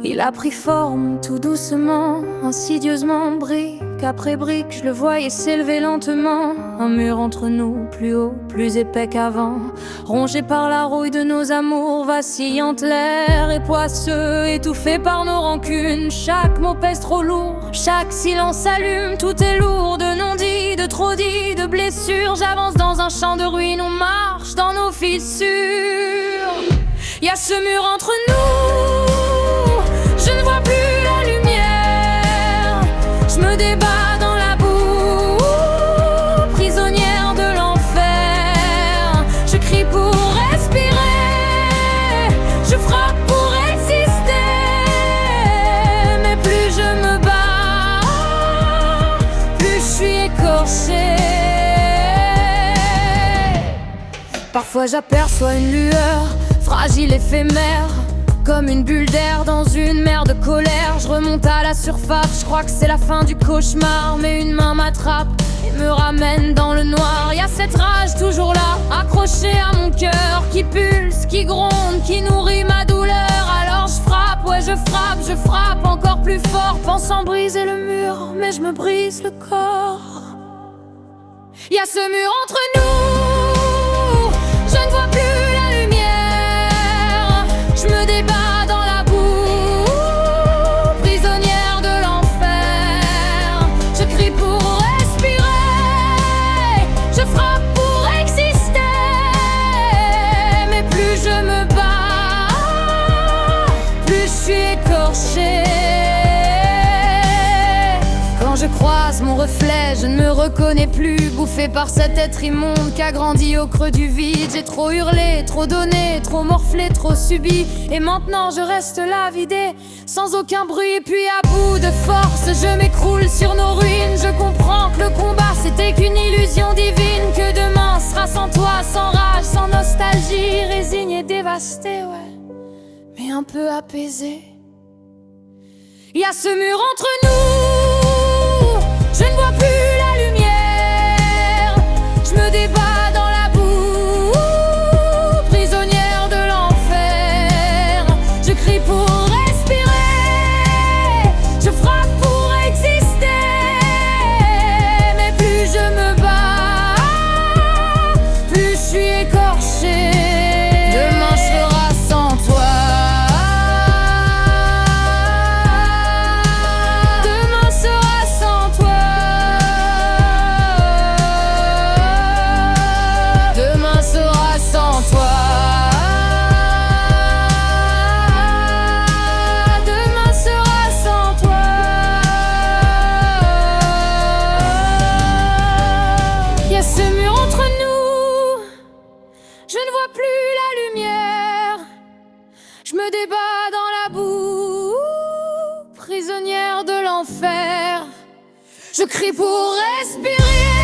Il a pris forme tout doucement, insidieusement, brique après brique. Je le voyais s'élever lentement, un mur entre nous, plus haut, plus épais qu'avant, rongé par la rouille de nos amours, vacillante l'air et poisseux, étouffé par nos rancunes. Chaque mot pèse trop lourd, chaque silence s'allume. Tout est lourd de non-dits, de trop dits, de blessures. J'avance dans un champ de ruines, on marche dans nos fissures. Y'a ce mur entre nous, je ne vois plus la lumière. Je me débat dans la boue, prisonnière de l'enfer. Je crie pour respirer, je frappe pour exister. Mais plus je me bats, plus je suis écorchée. Parfois j'aperçois une lueur, fragile, éphémère, comme une bulle d'air dans une mer de colère. Je remonte à la surface, je crois que c'est la fin du cauchemar. Mais une main m'attrape et me ramène dans le noir. Y'a cette rage toujours là, accrochée à mon cœur, qui pulse, qui gronde, qui nourrit ma douleur. Alors je frappe, ouais je frappe encore plus fort, pensant briser le mur, mais je me brise le corps. Y'a ce mur entre nous, je ne vois plus la lumière. Je me débat dans la boue, prisonnière de l'enfer. Je crie pour respirer, je frappe pour exister. Mais plus je me bats, plus je suis écorchée. Quand je croise mon reflet, je ne me reconnais plus, bouffé par cet être immonde qui a grandi au creux du vide. J'ai trop hurlé, trop donné, trop morflé, trop subi. Et maintenant je reste là vidé, sans aucun bruit. Et puis à bout de force, je m'écroule sur nos ruines. Je comprends que le combat c'était qu'une illusion divine, que demain sera sans toi, sans rage, sans nostalgie. Résigné, dévasté, ouais, mais un peu apaisé. Y'a ce mur entre nous, je ne vois plus la lumière. Je me débat dans la boue, prisonnière de l'enfer. Je crie pour respirer, je frappe pour exister. Mais plus je me bats, plus je suis écorchée. Demain sera sans toi. Je me débat dans la boue, prisonnière de l'enfer. Je crie pour respirer.